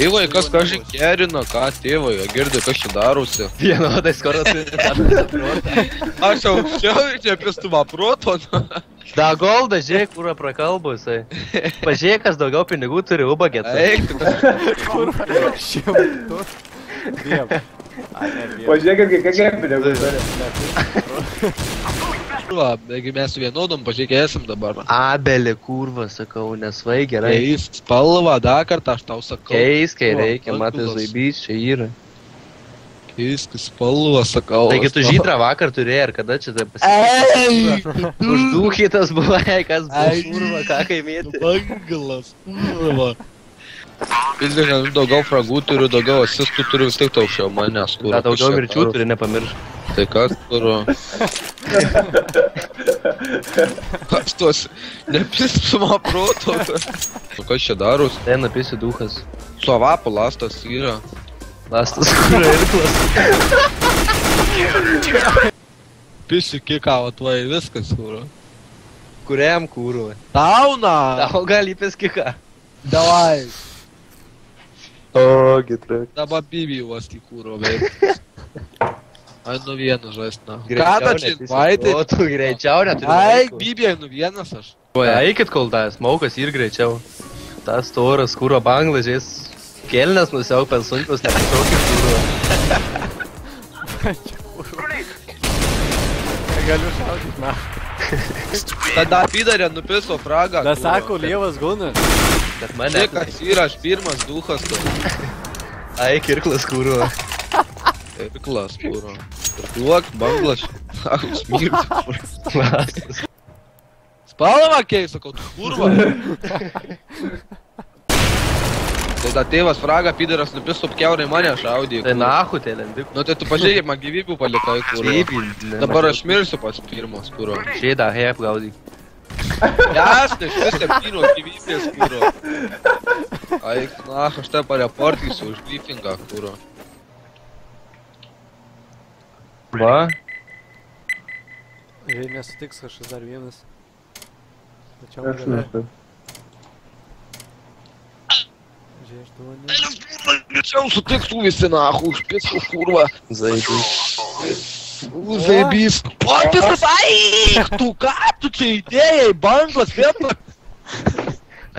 Tėvai, kas kažkai gerina, ką tėvai, girdi, kas čia darosi. Vienodai skoro turi. Aš aukščiau ir čia pistumą proto. Da golda, žiūrėk, kurą prakalbu jisai. Pažiūrėk, kas daugiau pinigų turi, ubagėt. Eik, tu kas... Šimtus. Dviem. Pažiūrėkit, kiek pinigų turi. Kurva, jeigu mes vienodom, pažiūrėk, esam dabar. Abelė, kurva, sakau, nesvai gerai. Keis spalvą, dar kartą aš tau sakau. Keis, kai reikia, matai, zaibys, čia yra. Keisk spalvą, sakau. Taigi tu žydrą vakar turėjai, ar kada čia tai pasikeitė? Uždūkytas buvai, kas buvo, kurva, ką kaimėti. Bangalas, kurva. Pildžiai, daugiau fragų turiu, daugiau asistų turiu, vis tiek aukščiau manęs, kurva. Da, daugiau mirčių turi, nepamirš. Tai kas, kurva? Kas tuos nepistumą proto? Kas čia daros? Ten apisi duchas. Su avapu lastas yra. Lastas, kurva, irklas. Pisi kikavo tvai, viskas, kurva. Kuriam, kurva? Tauna! Tau gali įpės kiką. Davai! O, gitrak. Dabar bibijų vasti, kurva, veik. Ai, nu vienas žaist, na. Ką Greičiau ta čia netisi. vaidai? O, tu greičiau neturi. Ai, bibijai, nu vienas aš. Eikit kol tas, maukas ir greičiau. Tas storas, kurva banglažės. Kelnes nusiauk per sunkus, nepašaukit kurva. Galiu šaudyt, na. Tada pidarė nupiso fragą. Da sako, lievas gunas. Bet mane... Tai kas yra, aš pirmas duchas tu. Ai, kirklas kurva. Irklas, kurva. Irkluok, banglaš. Aku smirti. Lastas. Spalvą keis, sakau, tu kurva. Tai da tėvas fragą pidaras nupiso pkiaurai mane šaudė. Tai nahu tai lendik. Nu tai tu pažiūrėk, man gyvybių palikai, kurva. Dabar aš mirsiu pats pirmas, kurva. Šėda, hep gaudyk. Jasne, šis 7 gyvybės, kurva. Aik, na, aš te pareportysiu už glifingą, kurva. Va? Jei nesutiks kažkas dar vienas. Tačiau Aš gali. nesu. Žiūrėk, aštuoni. Greičiau sutiksų visi, nahu, užpisų, kurva. Zaibys. Zaibys. Portisas, aik, tu ką tu čia įdėjai, banglas, vėl.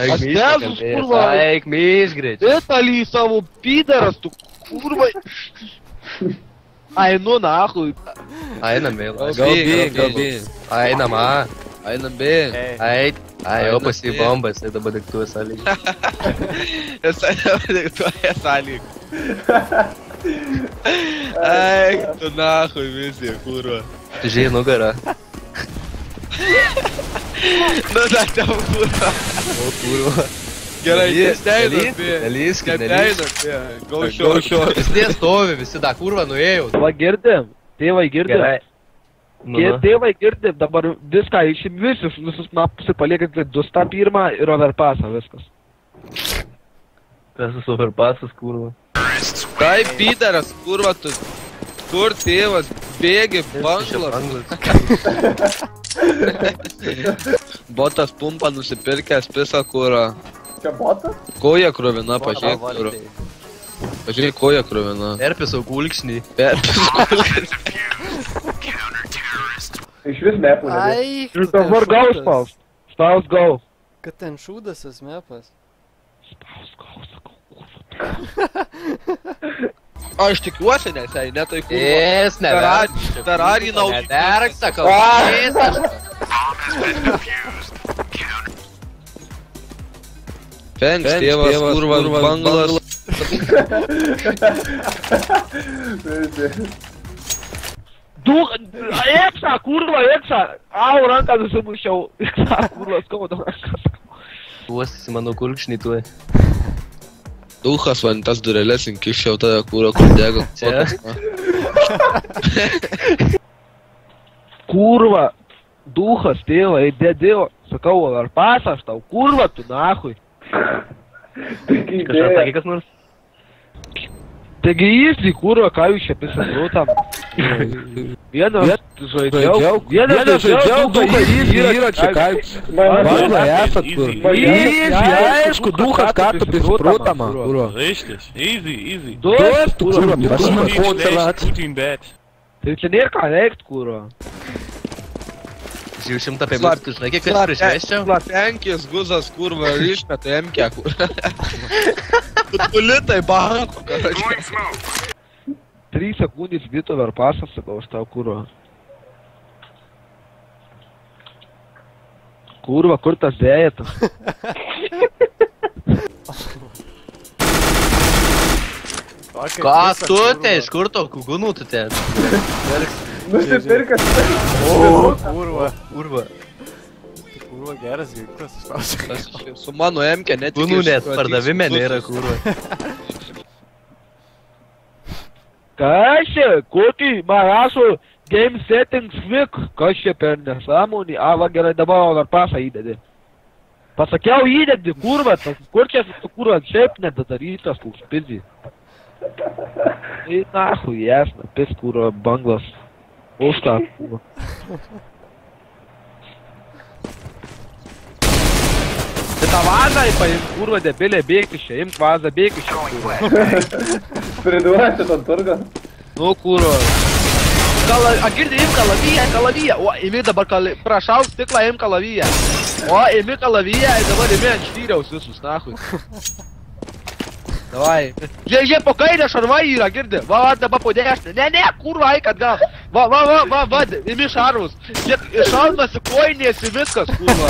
Eik Aš myš, nesu, kurva. Eik myš greičiau. Italį savo pidaras, tu kurva. Ai, nu, nahu. Einam vėl. Galbyn. Einam, a. Einam bė. Ai, jau pasi bombas, tai dabar diktuoja sąlyg. Jisai diktuoja sąlyg. Ai, tu nahui visi, kurva. Tu žiūrėjai nugarą. Nu, dar tau kurva. O, kurva. Gerai, nesteinam bė. Nelyskit, Nesteinam bė. Go šio. Vis nestovi, visi da kurva nuėjau. Va girdim, tėvai girdim. Gerai. Nu, Tėvai girdim, dabar viską išim visus mapus paliekant dustą pirmą ir overpasą viskas. kas su overpasas, kurva. Tai pidaras, kurva, tu. Kur tėvas, bėgi, banglas. Botas pumpa nusipirkęs pisą, kurą. Čia botas? Koja kruvina, pažiūrėk, kurą. Pažiūrėk, koja kruvina. Perpisau gulkšnį. Iš vis nepūnė. Ai, Ir dabar gau spaus. Spaus gau. kad ten šūdas tas mepas. Spaus gau, sakau, Aš tikiuosi, nes jei ne tai kurva. Ės, neverk. Ferrari naujų. Neverk, sakau. Ės, aš. Fengs, tėvas, kurva, banglas. Eksa, kurva, eksa. Au, ranką nusimušiau. Eksa, kurva, skauda rankas. Uostasi mano gulkšnį tuoj. Duchas man tas dureles inkiščiau tada kūro, kur dega. Čia. Kurva, duchas, tėva, dėdėjo. Sakau, ar pasą aš tau, kurva, tu nahui. Kažką sakė kas nors? Taigi jis į kurva, ką jūs čia pisat, tam. Vienas žaidžiau, duha yra čia kaip. Bangla esat kur. Aišku, duhas kartu prisprūtama. Richtig, easy. Duos, tu kurva, Gut pašinat. in bed. Tai čia nėra ką veikt, kurva. Jau 105, tu žinai, kiek aš priešveščiau? Slapenkis, guzas, kurva, išmeta emkę, kurva. Tulitai banko, karočią. 3 sekundės vito verpasas, sakau, aš tau kurva. Kurva, kur tas dėjetas? Ką tu te, iš kur to kugunų tu te? Nusipirkas. Kurva. Kurva. Kurva geras ginklas. Su mano emkę net Kugunų net pardavime nėra kurva. Kas čia? Kokį man rašo game settings vik? Kas čia per nesąmonį? Va gerai, dabar verpasą įdedi. Pasakiau įdedi, kurva, kur čia su kurva šiaip nedadarytas, užpizį. Tai nahui, jasna, pis kurva banglas. Už ką, kurva. Tai tą vazą paimk, kurva, debilė, bėk iš čia, imk vazą, bėk iš čia, kurva. Priduosi ton turgą. Nu, kurva. Girdi, imk kalaviją. O, imi dabar prašau stiklą, imk kalaviją. O, imi kalaviją ir dabar imi ant štyriaus visus, nahui. Davai. Žiūrėk, po kairę šarvai yra, girdi. Va, dabar po dešinę. Ne, kurva, eik atgal. Va, imi šarvus. Žiūrėk, šarvasi koinės ir viskas, kurva.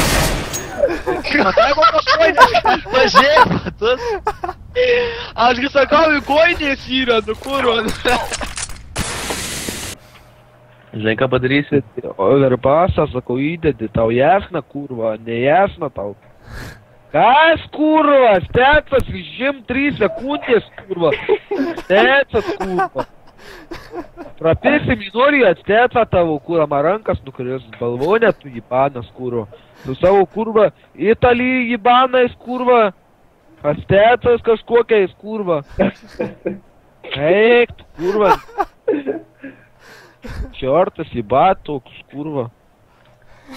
Matai, kokios koinės? Pažiūrėk, matus. Ašgi sakau, koinės yra, nu, kurva. Žinai, ką padarysi? O verpasą, sakau, įdedi, tau jasna, kurva, nejasna tau. Kas, kurva, stecas, žim 3 sekundės, kurva. Stecas, kurva. Prapėsi minoriją, stecą tavo, kurva, man rankas nukris, balvonė tu jibanas, kurva. Tu savo, kurva, Italijai jibanais, kurva. Stecas kažkokiais, kurva. Eik, tu, kurva. Čertas jibat toks, kurva.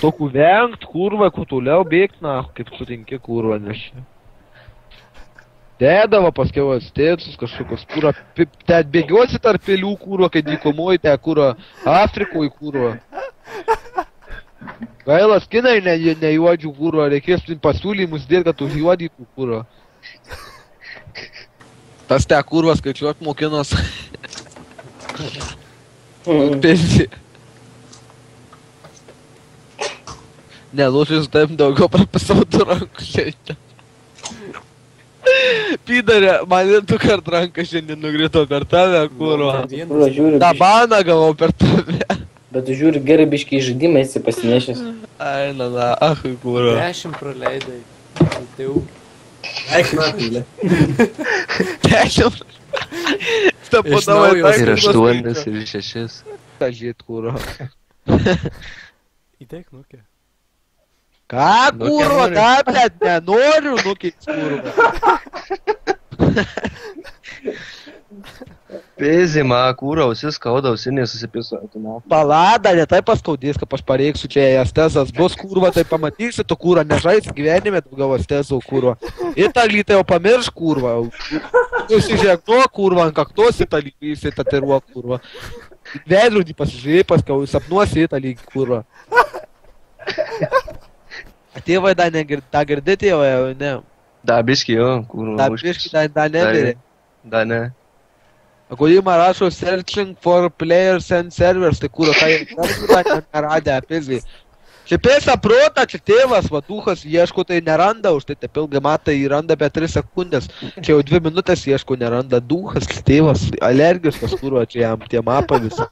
Tokių vengt, kurva, kuo toliau bėgt, na, kaip sutinki, kurva, nes čia. Dėdavo paskiau atstėtus kažkokios, kurva, te bėgiosi tarp pelių, kurva, kai dykumoji, te, kurva, Afrikoj, kurva. Gailas, kinai nejuodžių, kurva, reikės pasiūlymus dėt, kad užjuodytų, kurva. Tas te, kurva, skaičiuot mokinos. Pėsi. Ne, lūšis taip daugiau prapasautų rankų šiandien. Pydarė, man ir 2 kart ranką šiandien nugrito per tave, kurva. Ta baną gavau per tave. Bet tu žiūri gerai biškiai žaidimą esi pasinešęs. Ai, na, ahui, kurva. 10 praleidai. Tai jau. Eik, matylė. 10. Iš naujo. Ir 8, ir 6. Ta žėt, kurva. Įteik, nukė. Ką, kurva, ką, bet nenoriu, nukėts, kurva. Pėzima, kūra, ausis skauda, ausinė susipisuoja. Palada, ne taip paskaudės, kad aš pareiksiu čia astezas. Bus, kurva, tai pamatysi, tu, kurva, nežais gyvenime daugiau astezų, kurva. Italijai tai jau pamirš, kurva. Nusižiūrėk, kurva, ant kaktos Italijai įsitatiruok, kurva. Veidrodį pasižiūrėjai, paskiau sapnuosi Italijai, kurva. Tėvai dar girdi, tėvai, jau ne. Da, biški, jo, kūra. Da, biški, dar nebėrė. Da, ne. Kodėl man rašo searching for players and servers, tai kurva, tai neradė apizai. Čia pėsa prota, čia tėvas, va, duhas ieško, tai neranda, už tai pilgai matai, jį randa apie 3 sekundės. Čia jau 2 minutės ieško, neranda duhas, tėvas, alergiškas, kurva, čia jam tie mapa visą.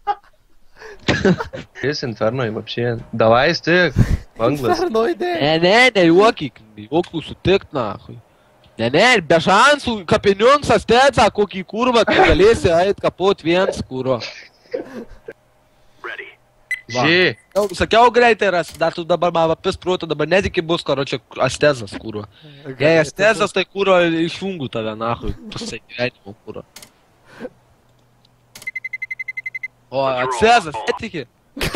Jis infernoj, vapšė. Davai, stik, banglas. Ne, juokyk, jokių sutikt, nahui. Ne, be šansų, kapiniunsas teca, kokį kurvą, tu galėsi ait kapot viens, kurva. Ži. Sakiau greitai ras, dar tu dabar man vapis proto, dabar netiki bus, karočią, astezas, kurva. Jei astezas, tai kurva išjungu tave, nahui, pusai gyvenimo, kurva. O, atsėzas, netiki.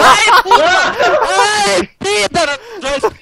Ai, Peter, žaisk.